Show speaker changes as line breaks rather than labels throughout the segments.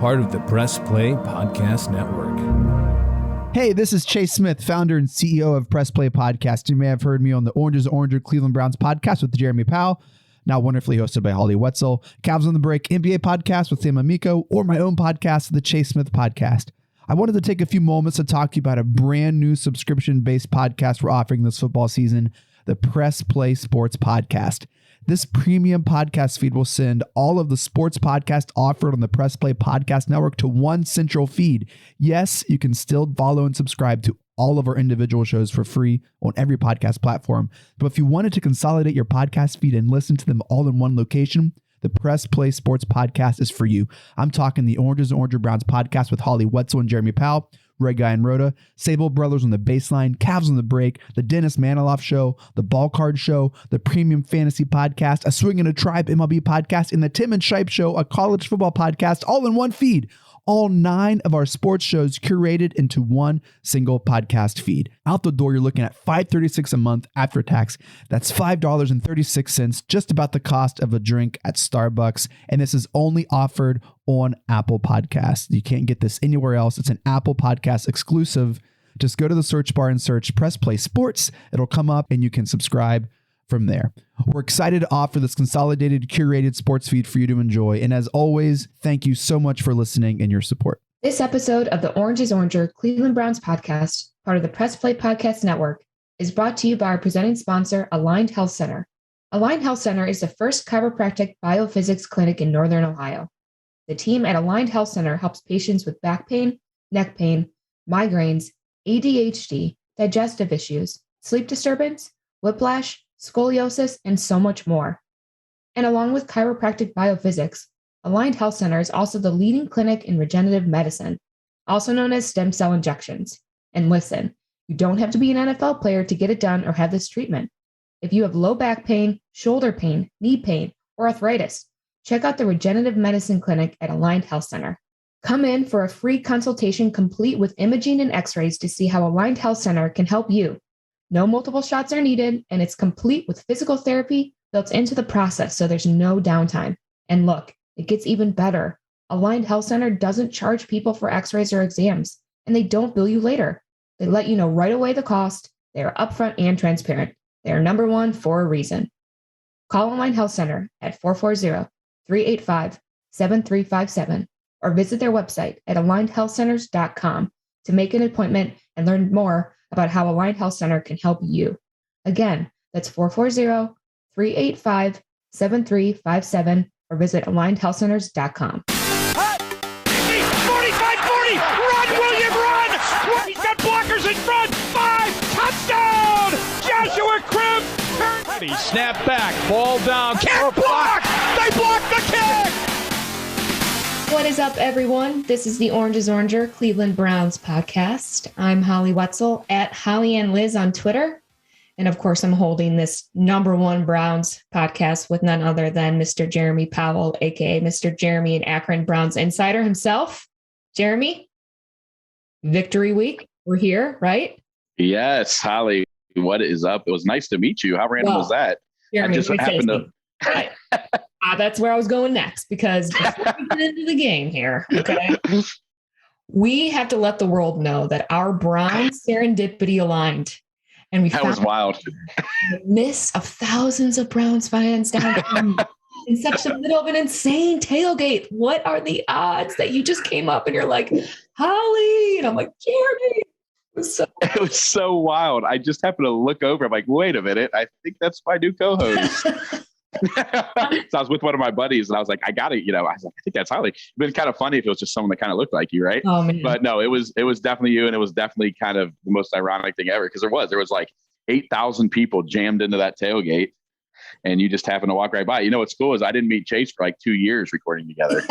part of the Press Play Podcast Network.
Hey, this is Chase Smith, founder and CEO of Press Play Podcast. You may have heard me on the Orange is Oranger Cleveland Browns podcast with Jeremy Powell, now wonderfully hosted by Holly Wetzel, Cavs on the Break NBA podcast with Sam Amico, or my own podcast, the Chase Smith Podcast. I wanted to take a few moments to talk to you about a brand new subscription-based podcast we're offering this football season, the Press Play Sports Podcast. This premium podcast feed will send all of the sports podcasts offered on the Press Play Podcast Network to one central feed. Yes, you can still follow and subscribe to all of our individual shows for free on every podcast platform. But if you wanted to consolidate your podcast feed and listen to them all in one location, the Press Play Sports Podcast is for you. I'm talking the Oranges and Oranger Browns podcast with Holly Wetzel and Jeremy Powell, Red Guy and Rhoda, Sable Brothers on the Baseline, Cavs on the Break, the Dennis Maniloff Show, the Ball Card Show, the Premium Fantasy Podcast, a Swing in a Tribe MLB podcast, and the Tim and Shipe Show, a college football podcast, all in one feed. All 9 of our sports shows curated into one single podcast feed. Out the door, you're looking at $5.36 a month after tax. That's $5.36, just about the cost of a drink at Starbucks. And this is only offered on Apple Podcasts. You can't get this anywhere else. It's an Apple Podcast exclusive. Just go to the search bar and search Press Play Sports. It'll come up and you can subscribe from there. We're excited to offer this consolidated, curated sports feed for you to enjoy. And as always, thank you so much for listening and your support.
This episode of the Orange is Oranger Cleveland Browns podcast, part of the Press Play Podcast Network, is brought to you by our presenting sponsor, Aligned Health Center. Aligned Health Center is the first chiropractic biophysics clinic in Northern Ohio. The team at Aligned Health Center helps patients with back pain, neck pain, migraines, ADHD, digestive issues, sleep disturbance, whiplash, scoliosis, and so much more. And along with chiropractic biophysics, Aligned Health Center is also the leading clinic in regenerative medicine, also known as stem cell injections. And listen, you don't have to be an NFL player to get it done or have this treatment. If you have low back pain, shoulder pain, knee pain, or arthritis, check out the regenerative medicine clinic at Aligned Health Center. Come in for a free consultation complete with imaging and x-rays to see how Aligned Health Center can help you. No multiple shots are needed, and it's complete with physical therapy built into the process, so there's no downtime. And look, it gets even better. Aligned Health Center doesn't charge people for x-rays or exams, and they don't bill you later. They let you know right away the cost. They are upfront and transparent. They are number one for a reason. Call Aligned Health Center at 440-385-7357 or visit their website at alignedhealthcenters.com to make an appointment and learn more about how Aligned Health Center can help you. Again, that's 440-385-7357 or visit alignedhealthcenters.com.
45-40, run, William, run! He's got blockers in front, 5, touchdown! Joshua Cribb! He snapped back, ball down, kick block! They blocked the kick!
What is up, everyone? This is the Orange is Oranger Cleveland Browns podcast. I'm Holly Wetzel at Holly and Liz on Twitter. And of course, I'm holding this number one Browns podcast with none other than Mr. Jeremy Powell, aka Mr. Jeremy and Akron Browns insider himself. Jeremy, victory week. We're here, right?
Yes, Holly. What is up? It was nice to meet you. How random was that?
Jeremy,
I just happened to.
Right. That's where I was going next, because before we get into the game here, okay, we have to let the world know that our Browns serendipity aligned. And
that was wild.
The miss of thousands of Browns fans down in such the middle of an insane tailgate. What are the odds that you just came up and you're like, Holly? And I'm like, Jeremy.
It was so wild. I just happened to look over. I'm like, wait a minute. I think that's my new co-host. So I was with one of my buddies and I was like, I got it. I was like, I think that's Holly. It'd been kind of funny if it was just someone that kind of looked like you, right?
Oh, man.
But no, it was definitely you. And it was definitely kind of the most ironic thing ever. Cause there was like 8,000 people jammed into that tailgate and you just happened to walk right by. What's cool is I didn't meet Chase for like 2 years recording together.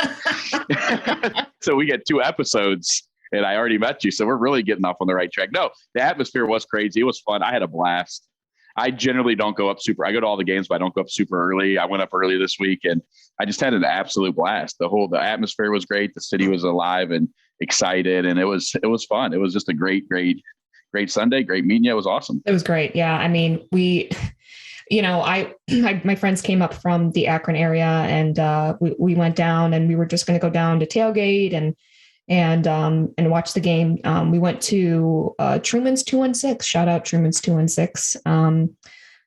So we get 2 episodes and I already met you. So we're really getting off on the right track. No, the atmosphere was crazy. It was fun. I had a blast. I generally don't go up I go to all the games, but I don't go up super early. I went up early this week and I just had an absolute blast. The atmosphere was great. The city was alive and excited and it was fun. It was just a great Sunday, great meeting you. It was awesome.
It was great. Yeah. I mean, my friends came up from the Akron area, and we went down, and we were just going to go down to tailgate and watch the game. We went to Truman's 216. Shout out Truman's 216.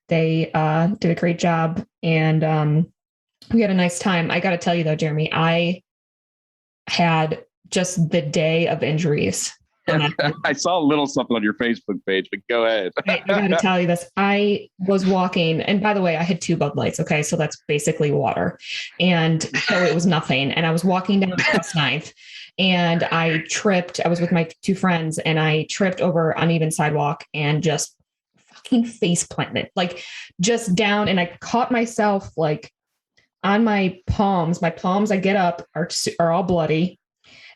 They did a great job, and we had a nice time. I got to tell you though, Jeremy, I had just the day of injuries.
I saw a little something on your Facebook page, but go ahead.
I got to tell you this. I was walking, and by the way, I had 2 Bud Lights. Okay. So that's basically water. And so it was nothing. And I was walking down West 9th, and I tripped. I was with my 2 friends, and I tripped over uneven sidewalk and just fucking face planted, like just down. And I caught myself like on my palms. I get up are all bloody.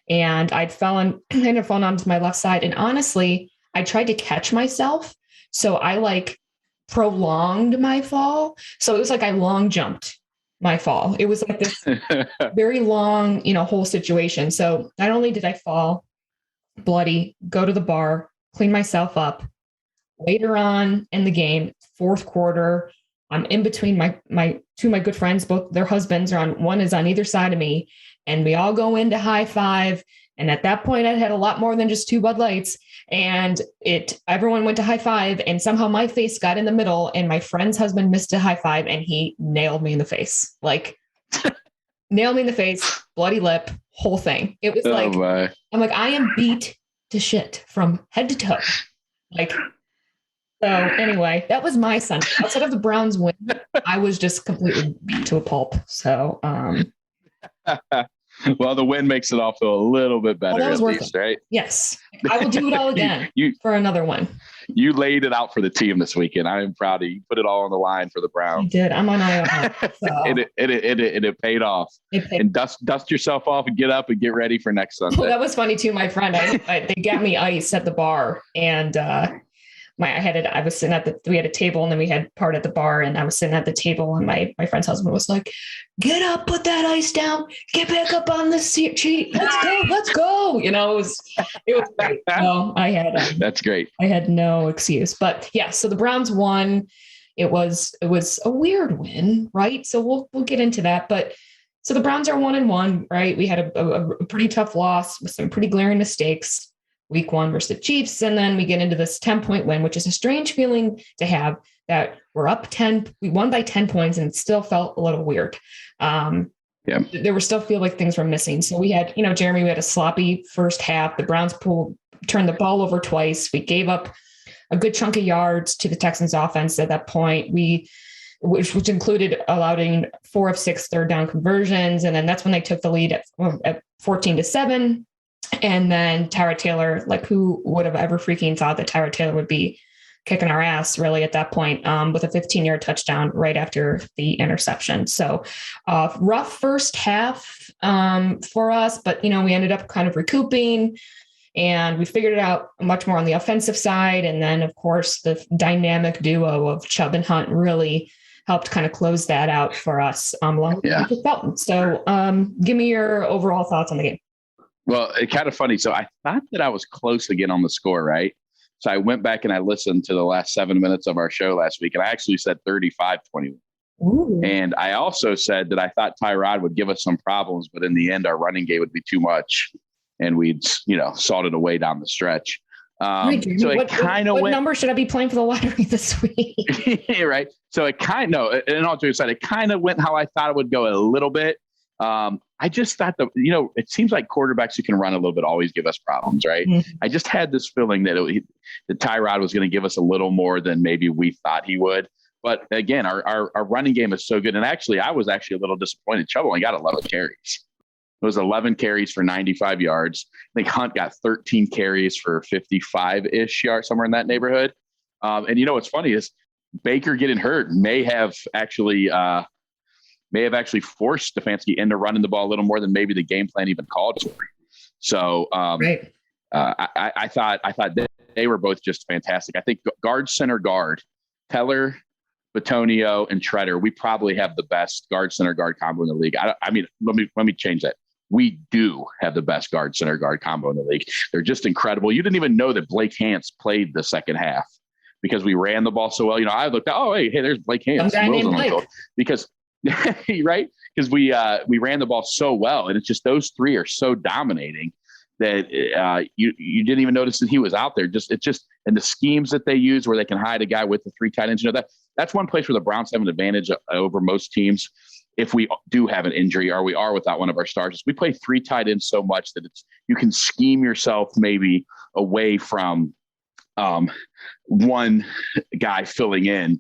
And I'd ended up falling onto my left side. And honestly, I tried to catch myself. So I like prolonged my fall. So it was like I long jumped my fall. It was like this very long, whole situation. So not only did I fall bloody, go to the bar, clean myself up. Later on in the game, 4th quarter, I'm in between my 2 of my good friends, both their husbands one is on either side of me. And we all go into high five. And at that point, I had a lot more than just 2 Bud Lights. And everyone went to high five. And somehow my face got in the middle. And my friend's husband missed a high five. And he nailed me in the face. Like, nailed me in the face, bloody lip, whole thing. It was I'm like, I am beat to shit from head to toe. Like, so anyway, that was my Sunday. Outside of the Browns win, I was just completely beat to a pulp. So,
well, the win makes it all feel a little bit better, at least, right?
Yes. I will do it all again for another one.
You laid it out for the team this weekend. I am proud of you. You put it all on the line for the Browns.
I did. I'm on IR. So.
It paid off. And dust yourself off and get up and get ready for next Sunday.
Well, that was funny too. My friend, they got me ice at the bar, and I was sitting we had a table, and then we had part at the bar, and I was sitting at the table, and my friend's husband was like, "Get up, put that ice down, get back up on the seat. Let's go. It was great. So
that's great.
I had no excuse, but yeah, so the Browns won. It was a weird win, right? So we'll get into that, but so the Browns are 1-1, right? We had a pretty tough loss with some pretty glaring mistakes. Week 1 versus the Chiefs. And then we get into this 10-point win, which is a strange feeling to have, that we're up 10. We won by 10 points, and it still felt a little weird. There were still feel like things were missing. So we had, Jeremy, we had a sloppy first half. The Browns turned the ball over twice. We gave up a good chunk of yards to the Texans offense at that point. Which included allowing 4 of 6 third down conversions. And then that's when they took the lead at 14-7. And then Tyrod Taylor, like, who would have ever freaking thought that Tyrod Taylor would be kicking our ass really at that point, with a 15-yard touchdown right after the interception. So rough first half for us, but, we ended up kind of recouping, and we figured it out much more on the offensive side. And then, of course, the dynamic duo of Chubb and Hunt really helped kind of close that out for us along with Felton. So give me your overall thoughts on the game.
Well, it's kind of funny. So I thought that I was close again on the score, right? So I went back and I listened to the last 7 minutes of our show last week, and I actually said 35-21.
Ooh.
And I also said that I thought Tyrod would give us some problems, but in the end, our running game would be too much, and we'd, salt it away down the stretch.
So it kind of what number should I be playing for the lottery this week?
Right. So it kind of, in all due respect, it kind of went how I thought it would go a little bit. I just thought that, it seems like quarterbacks who can run a little bit always give us problems, right? Mm-hmm. I just had this feeling that Tyrod was going to give us a little more than maybe we thought he would. But again, our running game is so good. And actually, I was actually a little disappointed. Chubb only got 11 carries. It was 11 carries for 95 yards. I think Hunt got 13 carries for 55-ish yards, somewhere in that neighborhood. And what's funny is Baker getting hurt may have actually forced Stefanski into running the ball a little more than maybe the game plan even called for. So
right.
I thought that they were both just fantastic. I think center guard, Teller, Batonio, and Treader, we probably have the best center guard combo in the league. I mean, let me change that. We do have the best center guard combo in the league. They're just incredible. You didn't even know that Blake Hance played the second half. because we ran the ball so well. I looked at, hey, there's Blake Hance.
Some guy named Blake.
Because right, because we ran the ball so well, and it's just those three are so dominating that you didn't even notice that he was out there. And the schemes that they use where they can hide a guy with the three tight ends, that's one place where the Browns have an advantage over most teams. If we do have an injury or we are without one of our stars, we play three tight ends so much that you can scheme yourself maybe away from one guy filling in,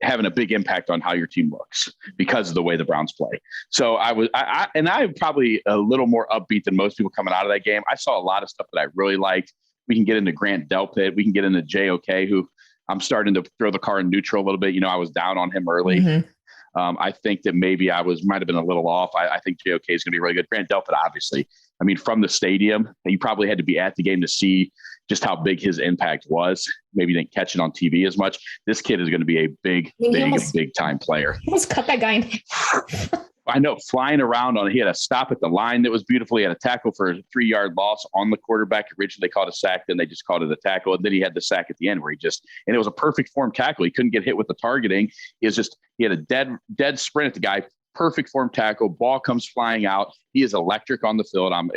having a big impact on how your team looks because of the way the Browns play. So I'm probably a little more upbeat than most people coming out of that game. I saw a lot of stuff that I really liked. We can get into Grant Delpit. We can get into JOK, who I'm starting to throw the car in neutral a little bit. I was down on him early. Mm-hmm. I think that maybe might have been a little off. I think JOK is going to be really good. Grant Delpit, obviously. From the stadium, you probably had to be at the game to see just how big his impact was. Maybe you didn't catch it on TV as much. This kid is going to be a big time player.
He almost cut that guy in half.
I know, flying around he had a stop at the line that was beautiful. He had a tackle for a 3-yard loss on the quarterback. Originally they called a sack, then they just called it a tackle. And then he had the sack at the end where and it was a perfect form tackle. He couldn't get hit with the targeting. He had a dead sprint at the guy. Perfect form tackle. Ball comes flying out. He is electric on the field. I'm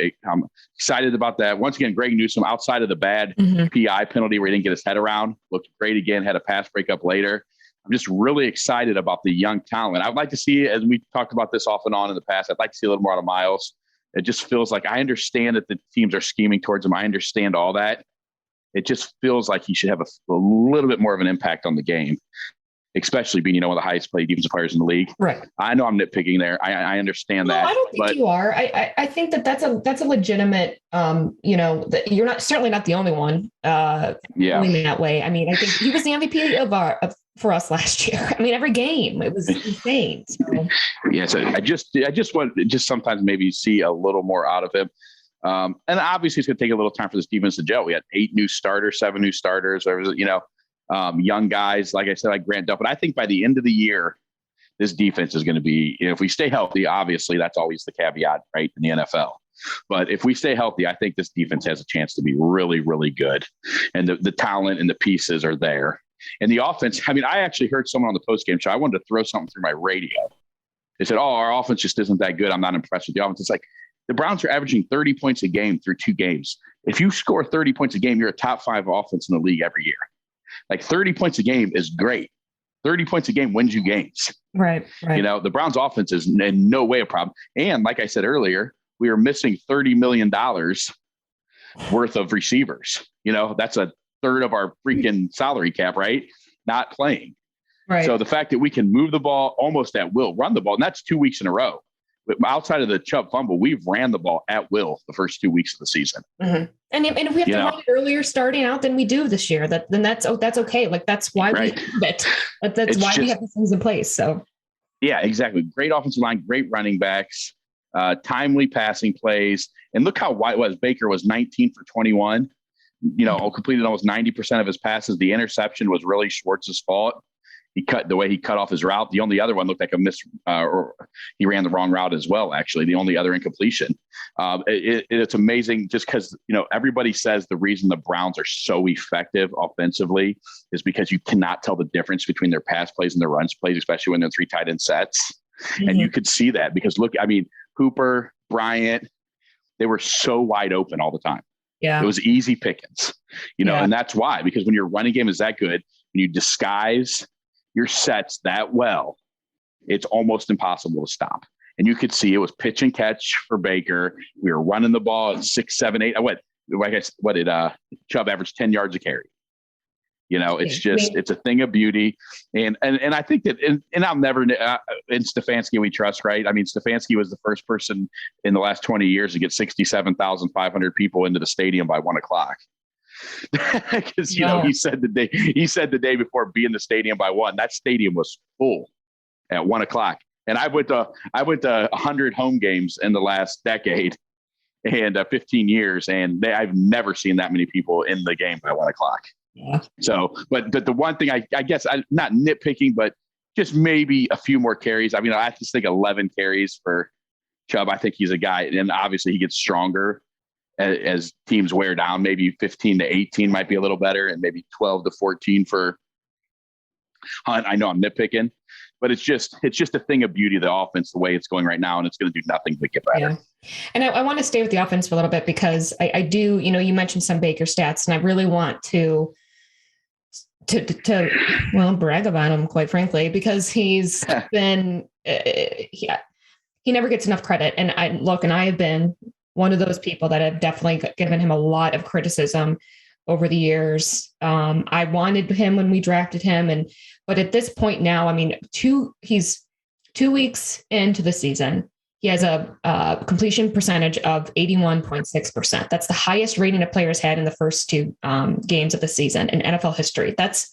excited about that. Once again, Greg Newsome, outside of the bad PI penalty where he didn't get his head around, looked great again, had a pass breakup later. I'm just really excited about the young talent. I'd like to see, as we talked about this off and on in the past, I'd like to see a little more out of Miles. It just feels like I understand that the teams are scheming towards him. I understand all that. It just feels like he should have a little bit more of an impact on the game, especially being, one of the highest paid defensive players in the league.
Right.
I know I'm nitpicking there. I understand that.
I don't think you are. I think that's a legitimate, that you're certainly not the only one feeling that way. I think he was the MVP for us last year. Every game it was insane. So.
Yeah. So I just want sometimes maybe see a little more out of him. And obviously it's going to take a little time for this defense to gel. We had 7 new starters, young guys, like I said, like Grant Duff. But I think by the end of the year, this defense is going to be, if we stay healthy, obviously that's always the caveat, right, in the NFL. But if we stay healthy, I think this defense has a chance to be really, really good. And the talent and the pieces are there. And the offense, I actually heard someone on the postgame show. I wanted to throw something through my radio. They said, our offense just isn't that good. I'm not impressed with the offense. It's like the Browns are averaging 30 points a game through 2 games. If you score 30 points a game, you're a top 5 offense in the league every year. Like 30 points a game is great. 30 points a game wins you games.
Right.
The Browns offense is in no way a problem. And like I said earlier, we are missing $30 million worth of receivers. That's a third of our freaking salary cap, right? Not playing. Right. So the fact that we can move the ball almost at will, run the ball, and that's 2 weeks in a row. But outside of the Chubb fumble, we've ran the ball at will the first 2 weeks of the season.
Mm-hmm. And if we have to run it earlier starting out than we do this year, then that's okay. Like that's why we have it. That's why we have these things in place. So
yeah, exactly. Great offensive line, great running backs, timely passing plays. And look how wide it was. Baker was 19 for 21, completed almost 90% of his passes. The interception was really Schwartz's fault. He cut off his route. The only other one looked like a miss, or he ran the wrong route as well. Actually, the only other incompletion. It's amazing just because, everybody says the reason the Browns are so effective offensively is because you cannot tell the difference between their pass plays and their runs plays, especially when they're 3 tight end sets. Mm-hmm. And you could see that because Hooper, Bryant, they were so wide open all the time.
Yeah.
It was easy pickings, and that's why, because when your running game is that good, when you disguise your sets that well, it's almost impossible to stop. And you could see it was pitch and catch for Baker. We were running the ball at 6, 7, 8. What did Chubb average 10 yards a carry? It's a thing of beauty. And I think that, and I'll never, in Stefanski we trust, right? Stefanski was the first person in the last 20 years to get 67,500 people into the stadium by 1:00. Because he said the day before, be in the stadium by 1. That stadium was full at 1:00. And I went to 100 home games in the last decade and 15 years, and I've never seen that many people in the game by 1:00. Yeah. So, but the one thing I guess I'm not nitpicking, but just maybe a few more carries. I just think 11 carries for Chubb. I think he's a guy, and obviously he gets stronger as teams wear down. Maybe 15 to 18 might be a little better, and maybe 12 to 14 for Hunt. I know I'm nitpicking, but it's just a thing of beauty of the offense, the way it's going right now, and it's going to do nothing but get better.
Yeah. And I want to stay with the offense for a little bit, because I do, you mentioned some Baker stats, and I really want to brag about him, quite frankly, because he's been, he never gets enough credit. And I have been one of those people that have definitely given him a lot of criticism over the years. I wanted him when we drafted him. But at this point now, I mean, he's 2 weeks into the season. He has a completion percentage of 81.6%. That's the highest rating a player has had in the first 2 games of the season in NFL history. That's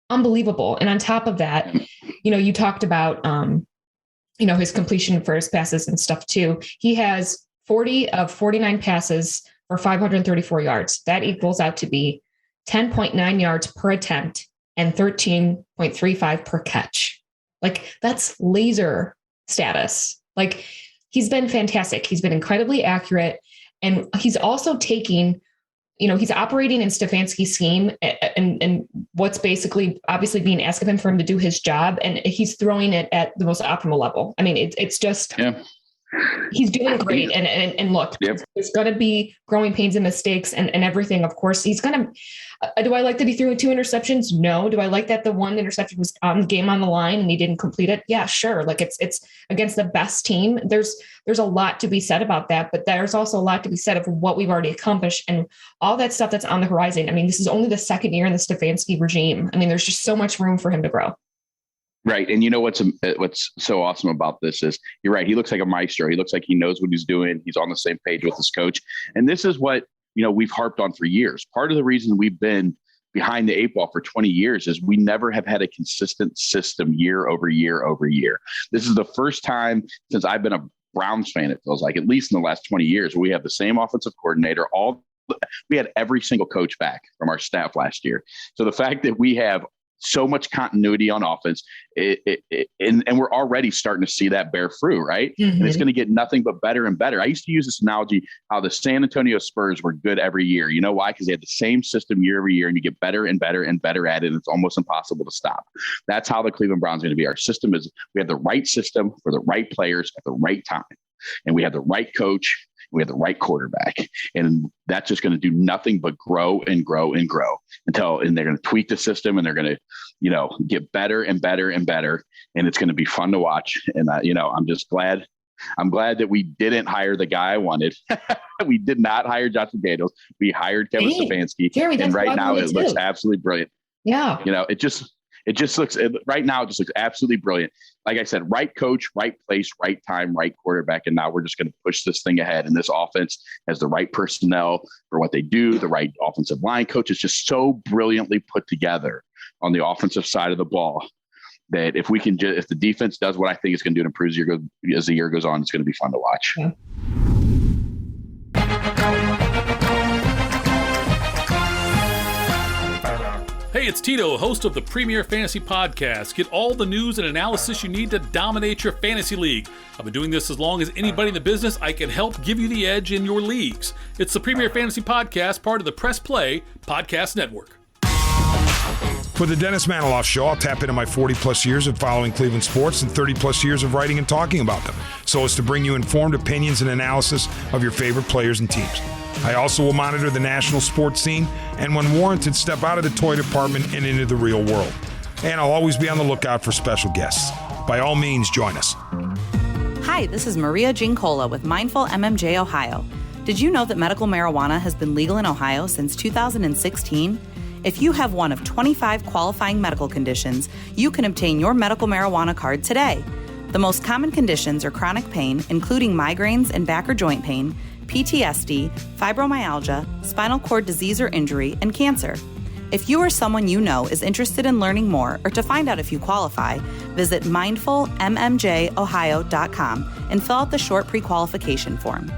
unbelievable. And on top of that, you talked about, his completion for his passes and stuff too. He has 40 of 49 passes for 534 yards. That equals out to be 10.9 yards per attempt and 13.35 per catch. Like, that's laser status. Like, he's been fantastic. He's been incredibly accurate. And he's also taking, he's operating in Stefanski's scheme and what's basically obviously being asked of him for him to do his job. And he's throwing it at the most optimal level. I mean, it's just, he's doing great. And look, there's going to be growing pains and mistakes and everything. Of course, he's going to, do I like that he threw 2 interceptions? No. Do I like that the 1 interception was on the game on the line and he didn't complete it? Yeah, sure. Like, it's against the best team. There's a lot to be said about that, but there's also a lot to be said of what we've already accomplished and all that stuff that's on the horizon. I mean, this is only the second year in the Stefanski regime. I mean, there's just so much room for him to grow.
Right. And what's so awesome about this is, you're right. He looks like a maestro. He looks like he knows what he's doing. He's on the same page with his coach. And this is what, we've harped on for years. Part of the reason we've been behind the 8 ball for 20 years is we never have had a consistent system year over year over year. This is the first time since I've been a Browns fan, it feels like, at least in the last 20 years, we have the same offensive coordinator. We had every single coach back from our staff last year. So the fact that we have so much continuity on offense, and we're already starting to see that bear fruit, right? Mm-hmm. And it's going to get nothing but better and better. I used to use this analogy, how the San Antonio Spurs were good every year. You know why? Because they had the same system year over year, and you get better and better and better at it, and it's almost impossible to stop. That's how the Cleveland Browns are going to be. Our system is, we have the right system for the right players at the right time, and we have the right coach. We have the right quarterback, and that's just going to do nothing but grow and grow and grow and they're going to tweak the system, and they're going to, get better and better and better. And it's going to be fun to watch. And, I'm just glad. I'm glad that we didn't hire the guy I wanted. We did not hire Josh McDaniels. We hired Kevin Stefanski.
Jeremy,
and right now it looks absolutely brilliant.
Yeah.
It just looks, right now, it just looks absolutely brilliant. Like I said, right coach, right place, right time, right quarterback. And now we're just going to push this thing ahead. And this offense has the right personnel for what they do. The right offensive line coach is just so brilliantly put together on the offensive side of the ball that if the defense does what I think it's going to do and improves as the year goes on, it's going to be fun to watch.
Yeah.
Hey, it's Tito, host of the Premier Fantasy Podcast. Get all the news and analysis you need to dominate your fantasy league. I've been doing this as long as anybody in the business. I can help give you the edge in your leagues. It's the Premier Fantasy Podcast, part of the Press Play Podcast Network.
For the Dennis Maniloff Show, I'll tap into my 40-plus years of following Cleveland sports and 30-plus years of writing and talking about them, so as to bring you informed opinions and analysis of your favorite players and teams. I also will monitor the national sports scene and, when warranted, step out of the toy department and into the real world. And I'll always be on the lookout for special guests. By all means, join us.
Hi, this is Maria Gincola with Mindful MMJ Ohio. Did you know that medical marijuana has been legal in Ohio since 2016? If you have one of 25 qualifying medical conditions, you can obtain your medical marijuana card today. The most common conditions are chronic pain, including migraines and back or joint pain, PTSD, fibromyalgia, spinal cord disease or injury, and cancer. If you or someone you know is interested in learning more or to find out if you qualify, visit mindfulmmjohio.com and fill out the short pre-qualification form.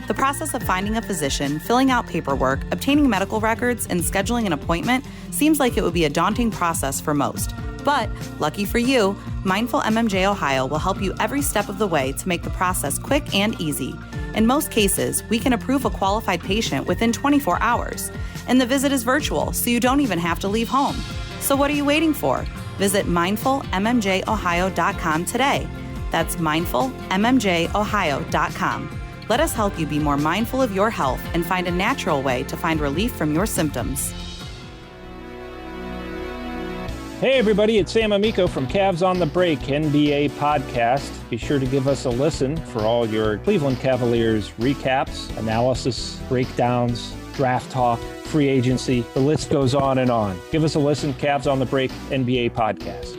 The process of finding a physician, filling out paperwork, obtaining medical records, and scheduling an appointment seems like it would be a daunting process for most. But, lucky for you, Mindful MMJ Ohio will help you every step of the way to make the process quick and easy. In most cases, we can approve a qualified patient within 24 hours. And the visit is virtual, so you don't even have to leave home. So what are you waiting for? Visit mindfulmmjohio.com today. That's mindfulmmjohio.com. Let us help you be more mindful of your health and find a natural way to find relief from your symptoms.
Hey everybody, it's Sam Amico from Cavs on the Break NBA podcast. Be sure to give us a listen for all your Cleveland Cavaliers recaps, analysis, breakdowns, draft talk, free agency. The list goes on and on. Give us a listen, Cavs on the Break NBA podcast.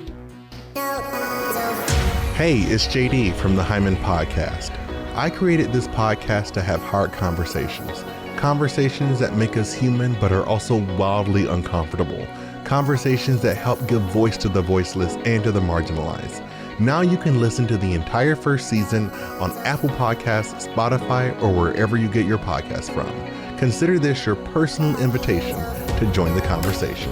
Hey, it's JD from the Hyman Podcast. I created this podcast to have hard conversations. Conversations that make us human but are also wildly uncomfortable. Conversations that help give voice to the voiceless and to the marginalized. Now you can listen to the entire first season on Apple Podcasts, Spotify, or wherever you get your podcasts from. Consider this your personal invitation to join the conversation.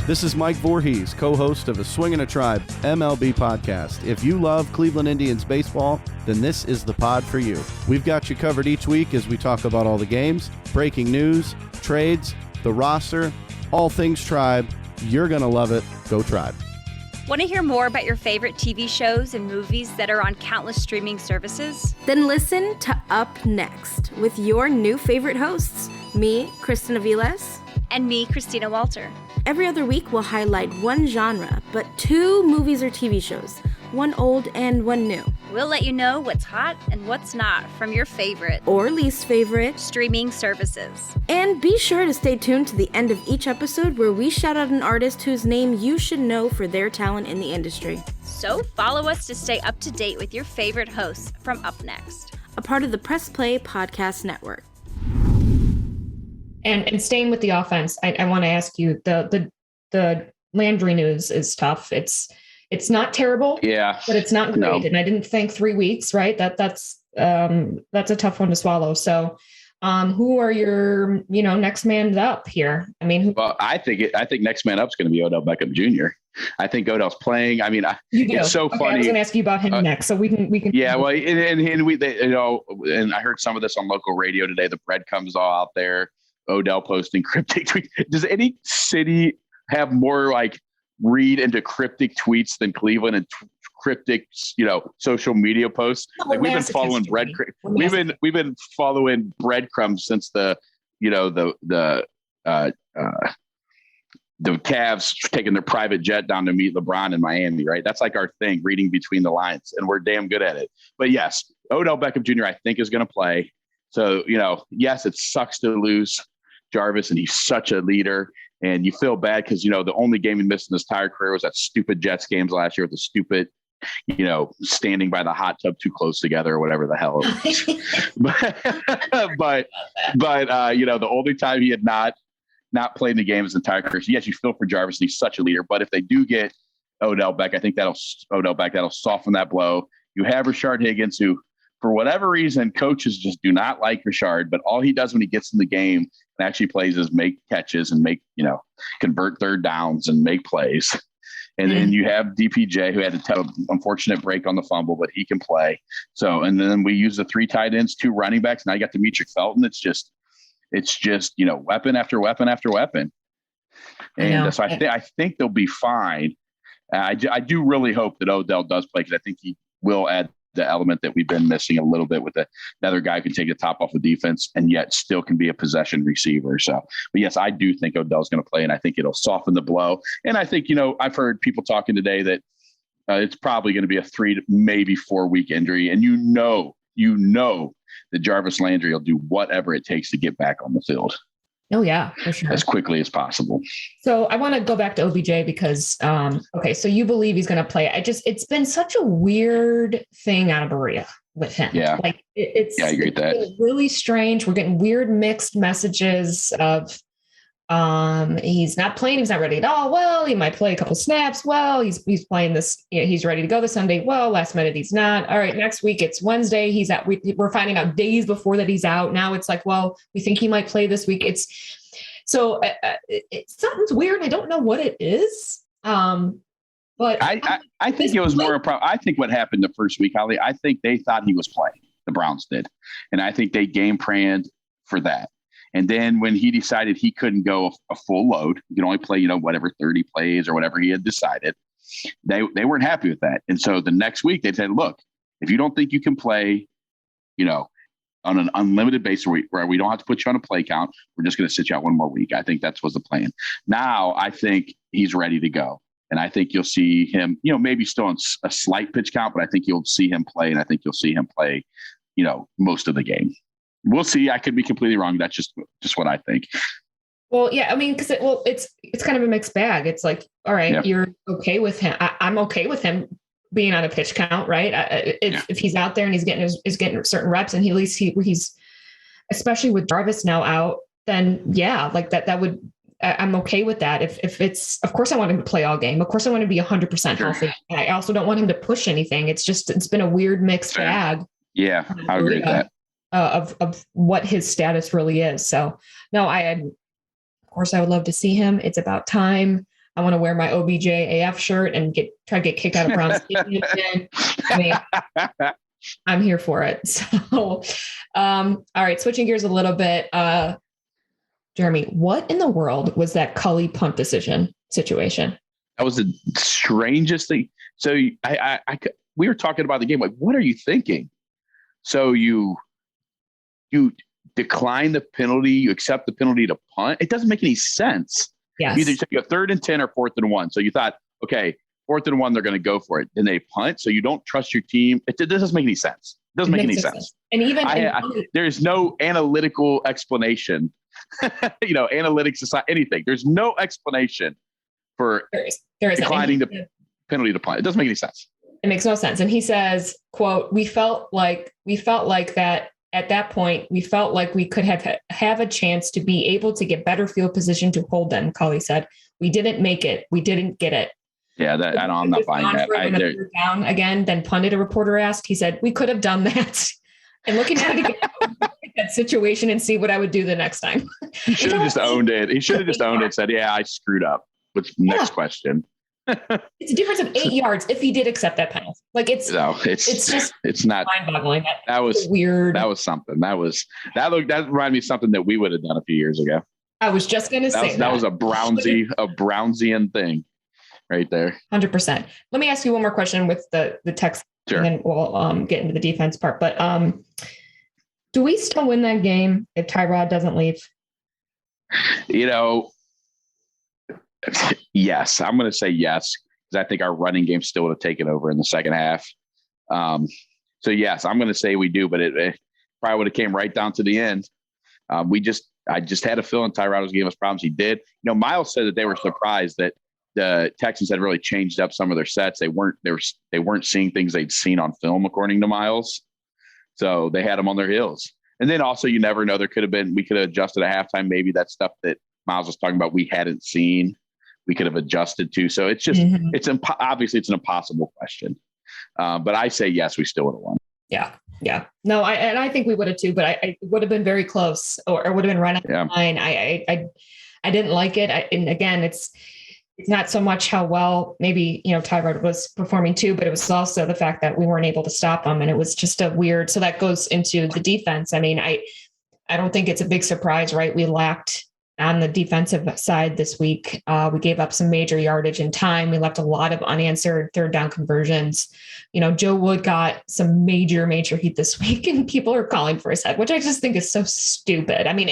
This is Mike Voorhees, co-host of the Swingin' a Tribe MLB podcast. If you love Cleveland Indians baseball, then this is the pod for you. We've got you covered each week as we talk about all the games, breaking news, trades, the roster, all things Tribe. You're going to love it. Go Tribe.
Want to hear more about your favorite TV shows and movies that are on countless streaming services?
Then listen to Up Next with your new favorite hosts, me, Kristen Aviles,
and me, Christina Walter.
Every other week, we'll highlight one genre, but 2 movies or TV shows, one old and one new.
We'll let you know what's hot and what's not from your favorite
or least favorite
streaming services.
And be sure to stay tuned to the end of each episode where we shout out an artist whose name you should know for their talent in the industry.
So follow us to stay up to date with your favorite hosts from Up Next,
a part of the Press Play Podcast Network.
And staying with the offense, I want to ask you, the Landry news is tough. It's not terrible, but it's not great. No. And I didn't think 3 weeks, right? That's a tough one to swallow. So who are your, next man up here? I mean,
well, I think next man up is going to be Odell Beckham Jr. I think Odell's playing. I mean, it's so funny.
I was going to ask you about him next, so we can.
Yeah, well, and I heard some of this on local radio today. The breadcrumbs all out there. Odell posting cryptic tweets. Does any city have more read into cryptic tweets than Cleveland and cryptic, social media posts? We've been following we've been following breadcrumbs since the Cavs taking their private jet down to meet LeBron in Miami, right? That's our thing, reading between the lines, and we're damn good at it. But yes, Odell Beckham Jr. I think is going to play. So, yes, it sucks to lose Jarvis, and he's such a leader, and you feel bad because, the only game he missed in his entire career was that stupid Jets games last year with the stupid, standing by the hot tub too close together or whatever the hell it was. but the only time he had not played the game his entire career. So yes, you feel for Jarvis, and he's such a leader, but if they do get Odell back, I think that'll soften that blow. You have Rashard Higgins, who, for whatever reason, coaches just do not like Rashard, but all he does when he gets in the game and actually plays is make catches and convert third downs and make plays. And then you have DPJ, who had a unfortunate break on the fumble, but he can play. So, and then we use the 3 tight ends, 2 running backs. Now you got Demetric Felton. It's just weapon after weapon after weapon. And so I think they'll be fine. I do really hope that Odell does play, because I think he will add the element that we've been missing a little bit with another guy who can take the top off the defense and yet still can be a possession receiver. So, but yes, I do think Odell's going to play, and I think it'll soften the blow. And I think, I've heard people talking today that it's probably going to be a 3 to maybe 4 week injury. And that Jarvis Landry will do whatever it takes to get back on the field.
Oh yeah, for sure.
As quickly as possible.
So I want to go back to OBJ because, so you believe he's going to play. It's been such a weird thing out of Berea with him.
Yeah.
I agree with that. It's really strange. We're getting weird mixed messages of, he's not playing. He's not ready at all. Well, he might play a couple snaps. Well, he's playing this. He's ready to go this Sunday. Well, last minute he's not. All right, next week it's Wednesday. He's out. We're finding out days before that he's out. Now it's well, we think he might play this week. It's something's weird. I don't know what it is. But
I think it was more a problem. I think what happened the first week, Holly, I think they thought he was playing. The Browns did. And I think they game planned for that. And then when he decided he couldn't go a full load, you can only play, whatever 30 plays or whatever he had decided, they weren't happy with that. And so the next week they said, look, if you don't think you can play, on an unlimited basis where we don't have to put you on a play count, we're just going to sit you out one more week. I think that was the plan. Now I think he's ready to go. And I think you'll see him, maybe still on a slight pitch count, but I think you'll see him play. And I think you'll see him play, most of the game. We'll see. I could be completely wrong. That's just what I think.
Well, yeah, I mean, because it's kind of a mixed bag. It's like, all right, You're okay with him. I'm okay with him being on a pitch count, right? If he's out there and he's getting certain reps, and at least he's, especially with Jarvis now out, then yeah, like that would, I'm okay with that. If it's, of course I want him to play all game. Of course I want him to be 100% healthy. I also don't want him to push anything. It's been a weird mixed bag.
Yeah, I agree with that.
Of what his status really is. So no, of course I would love to see him. It's about time. I want to wear my OBJ AF shirt and try to get kicked out of Brown Stadium again. I mean, I'm here for it. So, all right, switching gears a little bit. Jeremy, what in the world was that Cully punt decision situation?
That was the strangest thing. So we were talking about the game. Like, what are you thinking? So you decline the penalty, you accept the penalty to punt. It doesn't make any sense.
Yes.
Either you have 3rd and 10 or 4th and 1. So you thought, okay, 4th and 1, they're going to go for it. Then they punt. So you don't trust your team. It doesn't make any sense. It doesn't make any sense.
And even
there's no analytical explanation. Analytics aside, anything. There's no explanation for declining the penalty to punt. It doesn't make any sense.
It makes no sense. And he says, quote, we felt like that at that point, we felt like we could have a chance to be able to get better field position to hold them. Cully said, we didn't make it. We didn't get it.
Yeah, I'm not buying that.
Down again, then punted, a reporter asked. He said, we could have done that. And looking at it again, that situation and see what I would do the next time.
He should have just owned it. He should have just owned it and said, yeah, I screwed up. Next question.
It's a difference of 8 yards if he did accept that penalty. Like it's
not
mind-boggling.
That was
weird.
That was something. That reminded me of something that we would have done a few years ago.
I was just going to say
that was a Brownsian thing right there.
100%. Let me ask you one more question with the text,
sure,
and then we'll get into the defense part. But do we still win that game if Tyrod doesn't leave?
Yes, I'm going to say yes, because I think our running game still would have taken over in the second half. So yes, I'm going to say we do, but it probably would have came right down to the end. I just had a feeling Tyrod was giving us problems. He did. Miles said that they were surprised that the Texans had really changed up some of their sets. They weren't seeing things they'd seen on film, according to Miles. So they had them on their heels. And then also, you never know. We could have adjusted at halftime. Maybe that stuff that Miles was talking about we hadn't seen, we could have adjusted to. So it's just, obviously it's an impossible question. But I say, yes, we still would have won.
Yeah. No, I think we would have too, but I would have been very close or would have been right on the line. I didn't like it. And again, it's not so much how well maybe, Tyrod was performing too, but it was also the fact that we weren't able to stop him. And it was just so that goes into the defense. I mean, I don't think it's a big surprise, right? We lacked on the defensive side this week. We gave up some major yardage and time. We left a lot of unanswered 3rd down conversions. Joe Wood got some major heat this week, and people are calling for his head, which I just think is so stupid. I mean,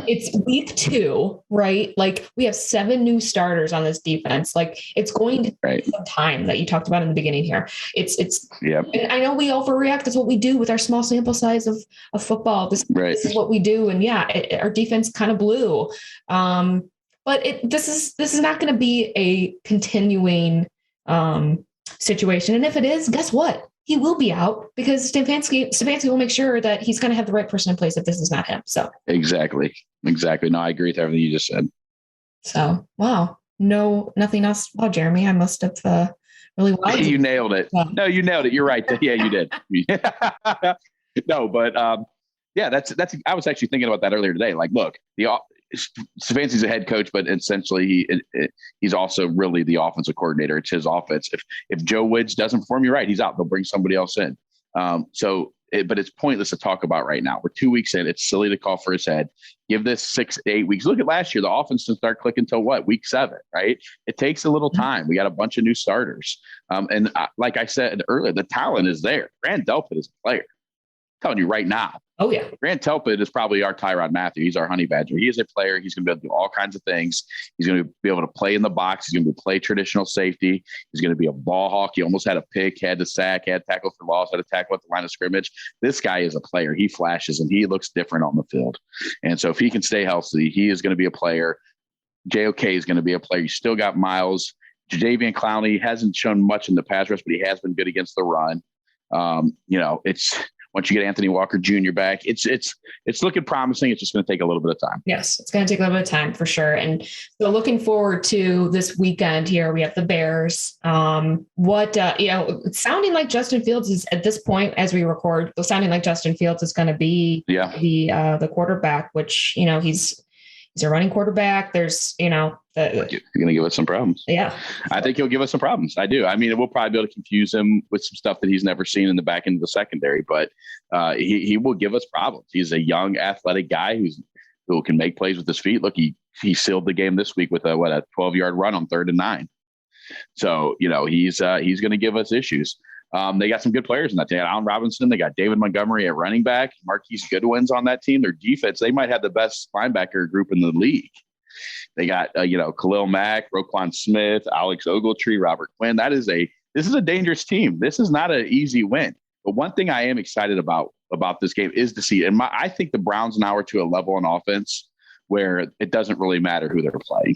it's week 2, right? Like we have 7 new starters on this defense. Like it's going to take some time that you talked about in the beginning here. And I know we overreact. That's what we do with our small sample size of football. This is what we do. And our defense kind of blew. But this is not going to be a continuing situation. And if it is, guess what? He will be out because Stefanski will make sure that he's going to have the right person in place if this is not him. So exactly. No, I agree with everything you just said. So, wow. No, nothing else. Wow, Jeremy, I must have really wild. You nailed it. No, you nailed it. You're right. Yeah, you did. No, but that's I was actually thinking about that earlier today. Like, look,
Stefanski's a head coach, but essentially he's also really the offensive coordinator. It's his offense. If Joe Woods doesn't perform, you're right, he's out. They'll bring somebody else in. But it's pointless to talk about right now. We're 2 weeks in. It's silly to call for his head. Give this 6 to 8 weeks. Look at last year. The offense didn't start clicking until week 7, right? It takes a little time. We got a bunch of new starters. Like I said earlier, the talent is there. Grant Delpit is a player. I'm telling you right now.
Oh, yeah.
Grant Delpit is probably our Tyrod Matthew. He's our honey badger. He is a player. He's going to be able to do all kinds of things. He's going to be able to play in the box. He's going to play traditional safety. He's going to be a ball hawk. He almost had a pick, had to sack, had tackle for loss, had a tackle at the line of scrimmage. This guy is a player. He flashes and he looks different on the field. And so if he can stay healthy, he is going to be a player. JOK is going to be a player. You still got Miles. Jadeveon Clowney hasn't shown much in the pass rush, but he has been good against the run. It's once you get Anthony Walker Jr. back, it's looking promising. It's just going to take a little bit of time.
Yes, it's going to take a little bit of time for sure. And so looking forward to this weekend here. We have the Bears. It's sounding like Justin Fields is at this point, as we record, sounding like Justin Fields is going to be the quarterback, which, he's a running quarterback. There's, you're going
to give us some problems.
Yeah.
I think he'll give us some problems. I do. I mean, we'll probably be able to confuse him with some stuff that he's never seen in the back end of the secondary, but he will give us problems. He's a young athletic guy who can make plays with his feet. Look, he sealed the game this week with a 12-yard run on 3rd and 9. So, he's going to give us issues. They got some good players in that team. Allen Robinson. They got David Montgomery at running back. Marquise Goodwin's on that team. Their defense, they might have the best linebacker group in the league. They got, Khalil Mack, Roquan Smith, Alex Ogletree, Robert Quinn. This is a dangerous team. This is not an easy win. But one thing I am excited about this game is to see, and I think the Browns now are to a level on offense where it doesn't really matter who they're playing.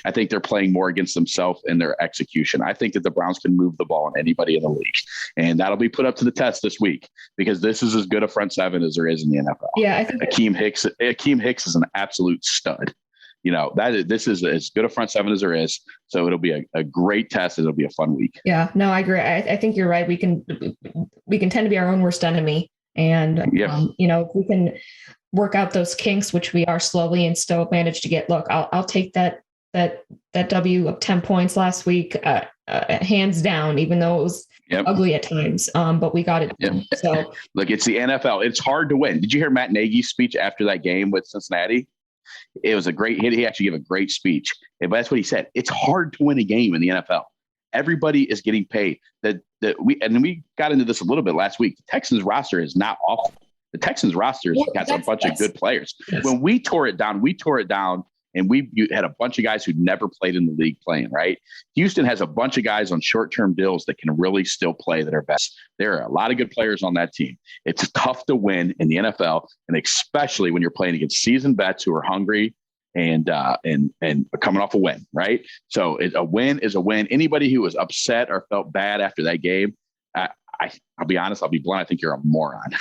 I think they're playing more against themselves and their execution. I think that the Browns can move the ball on anybody in the league, and that'll be put up to the test this week because this is as good a front seven as there is in the NFL.
Yeah, I think
Akeem Hicks is an absolute stud. This is as good a front seven as there is. So it'll be a great test. It'll be a fun week.
Yeah, no, I agree. I think you're right. We can tend to be our own worst enemy, and if we can work out those kinks, which we are slowly and still manage to get. Look, I'll take that W of 10 points last week, hands down, even though it was ugly at times. But we got it done. So
look, it's the NFL. It's hard to win. Did you hear Matt Nagy's speech after that game with Cincinnati? It was a great hit. He actually gave a great speech. But that's what he said. It's hard to win a game in the NFL. Everybody is getting paid. We got into this a little bit last week. The Texans roster is not awful. The Texans roster has a bunch of good players. Yes. When we tore it down, and you had a bunch of guys who'd never played in the league playing, right? Houston has a bunch of guys on short-term deals that can really still play that are best. There are a lot of good players on that team. It's tough to win in the NFL, and especially when you're playing against seasoned vets who are hungry and coming off a win, right? So a win is a win. Anybody who was upset or felt bad after that game, I'll be honest, I'll be blunt, I think you're a moron.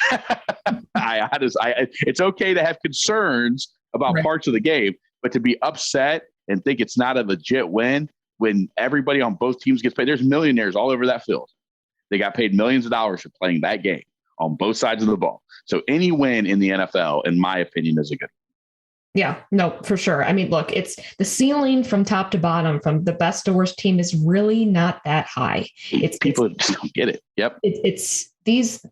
It's okay to have concerns about parts of the game, but to be upset and think it's not a legit win when everybody on both teams gets paid. There's millionaires all over that field. They got paid millions of dollars for playing that game on both sides of the ball. So any win in the NFL, in my opinion, is a good one.
Yeah, no, for sure. I mean, look, it's the ceiling from top to bottom, from the best to worst team is really not that high.
People just don't get it. Yep.
It's these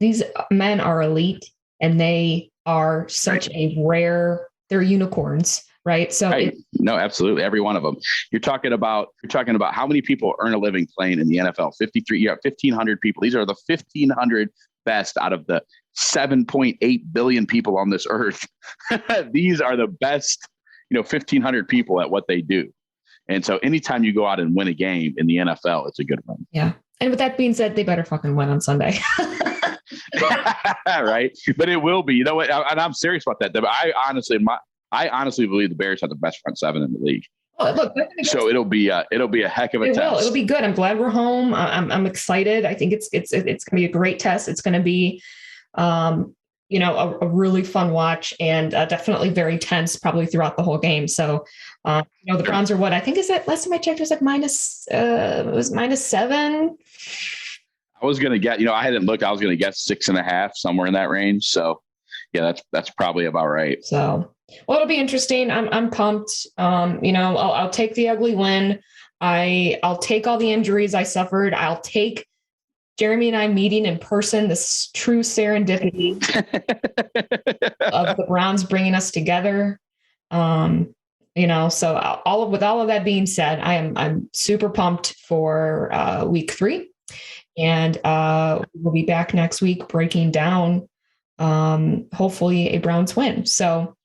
men are elite, and they are such a rare, they're unicorns. Right. So
no, absolutely. Every one of them. You're talking about how many people earn a living playing in the NFL. 53. You have 1,500 people. These are the 1,500 best out of the 7.8 billion people on this earth. These are the best, 1,500 people at what they do. And so anytime you go out and win a game in the NFL, it's a good one.
Yeah. And with that being said, they better fucking win on Sunday.
Right. But it will be, you know what? And I'm serious about that. I honestly believe the Bears have the best front seven in the league.
Oh, look,
so it'll be a heck of a test.
It'll be good. I'm glad we're home. I'm excited. I think it's going to be a great test. It's going to be, a really fun watch, and definitely very tense probably throughout the whole game. So, the Browns are what I think is that last time I checked was like -7.
I was going to get, I hadn't looked. I was going to guess 6.5, somewhere in that range. So, yeah, that's probably about right.
So Well, it'll be interesting. I'm pumped. I'll take the ugly win. I'll take all the injuries I suffered. I'll take Jeremy and I meeting in person, this true serendipity of the Browns bringing us together. So with all of that being said, I'm super pumped for week 3, and we'll be back next week breaking down hopefully a Browns win. So,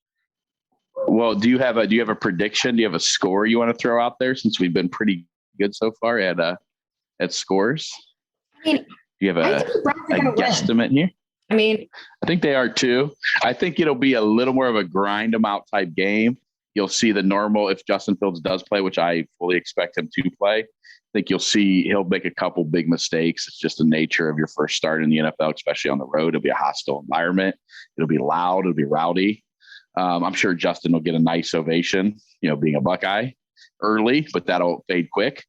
well, do you have a prediction? Do you have a score you want to throw out there, since we've been pretty good so far at scores?
I mean,
do you have a guesstimate here?
I mean,
I think they are too. I think it'll be a little more of a grind them out type game. You'll see the normal, if Justin Fields does play, which I fully expect him to play, I think you'll see he'll make a couple big mistakes. It's just the nature of your first start in the NFL, especially on the road. It'll be a hostile environment. It'll be loud. It'll be rowdy. I'm sure Justin will get a nice ovation, being a Buckeye early, but that'll fade quick.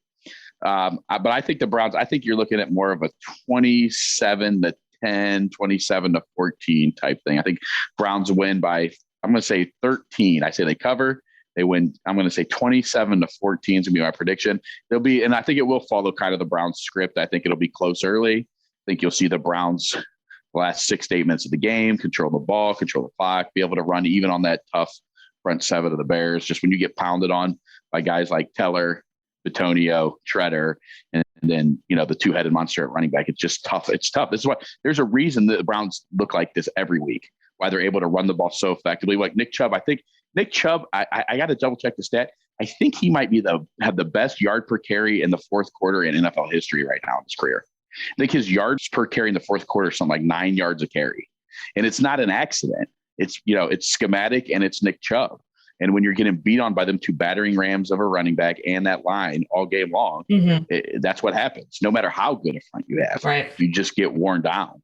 But I think the Browns, I think you're looking at more of a 27-10, 27-14 type thing. I think Browns win by, I'm going to say 13. I say they cover. They win. I'm going to say 27-14 is going to be my prediction. There'll be, and I think it will follow kind of the Browns script. I think it'll be close early. I think you'll see the Browns the last 6 to 8 minutes of the game, control the ball, control the clock, be able to run even on that tough front 7 of the Bears. Just when you get pounded on by guys like Teller, Bitonio, Shredder, and then, the two-headed monster at running back, it's just tough. It's tough. This is why there's a reason that the Browns look like this every week, why they're able to run the ball so effectively. Like Nick Chubb, I think Nick Chubb, I got to double check the stat. I think he might be have the best yard per carry in the fourth quarter in NFL history right now in his career. I think his yards per carry in the fourth quarter is something like 9 yards a carry. And it's not an accident. It's, it's schematic, and it's Nick Chubb. And when you're getting beat on by them 2 battering rams of a running back and that line all game long, that's what happens. No matter how good a front you have,
right,
you just get worn down.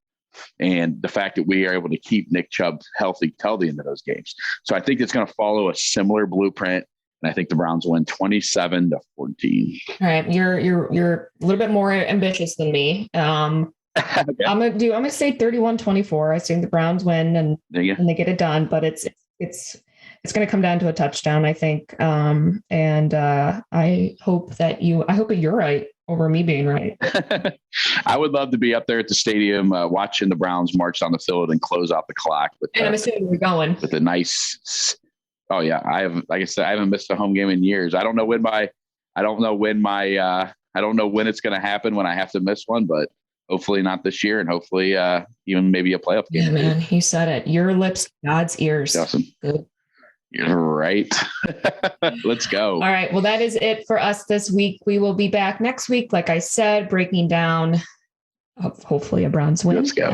And the fact that we are able to keep Nick Chubb healthy till the end of those games. So I think it's going to follow a similar blueprint. And I think the Browns win 27-14.
All right. You're a little bit more ambitious than me. Okay. I'm going to say 31-24. I think the Browns win and they get it done, but it's going to come down to a touchdown, I think. I hope that you're right over me being right.
I would love to be up there at the stadium watching the Browns march down the field and close out the clock.
And I'm assuming we're going
with a nice. Oh yeah, like I said, I haven't missed a home game in years. I don't know when it's going to happen when I have to miss one, but hopefully not this year, and hopefully even maybe a playoff game.
Yeah, man, you said it. Your lips, God's ears.
Awesome. Good. You're right. Let's go.
All right. Well, that is it for us this week. We will be back next week, like I said, breaking down hopefully a Browns win.
Let's go.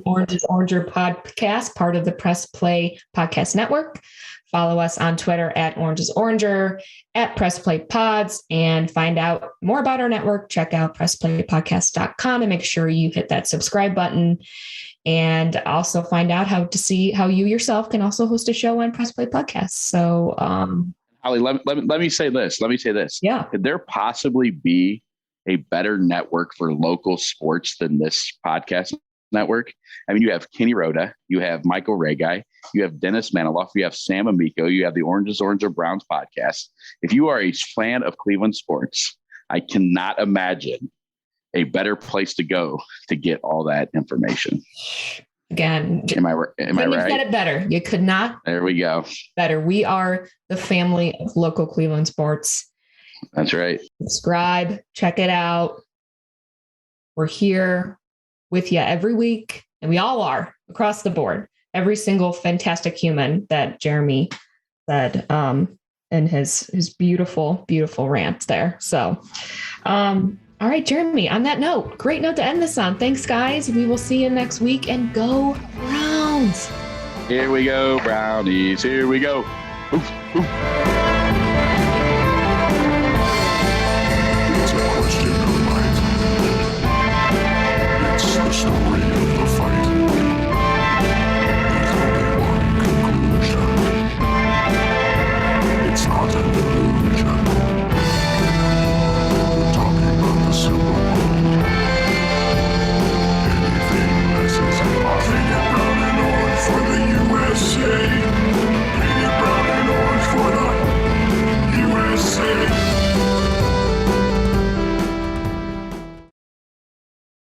Orange's Oranger podcast, part of the Press Play Podcast Network. Follow us on Twitter at Orange's Oranger, at Press Play Pods, and find out more about our network. Check out pressplaypodcast.com and make sure you hit that subscribe button. And also find out how you yourself can also host a show on Press Play Podcast. So,
Holly, let me say this.
Yeah.
Could there possibly be a better network for local sports than this podcast network? I mean, you have Kenny Rhoda, you have Michael Regai, you have Dennis Maniloff, you have Sam Amico, you have the Orange's Oranger Browns podcast. If you are a fan of Cleveland sports, I cannot imagine a better place to go to get all that information.
Again,
am I right?
You said it better. You could not.
There we go.
Better. We are the family of local Cleveland sports.
That's right.
Subscribe, check it out. We're here with you every week, and we all are across the board. Every single fantastic human that Jeremy said in his beautiful, beautiful rant there. So, all right, Jeremy, on that note, great note to end this on. Thanks, guys. We will see you next week, and go Browns.
Here we go, Brownies. Here we go. Oof.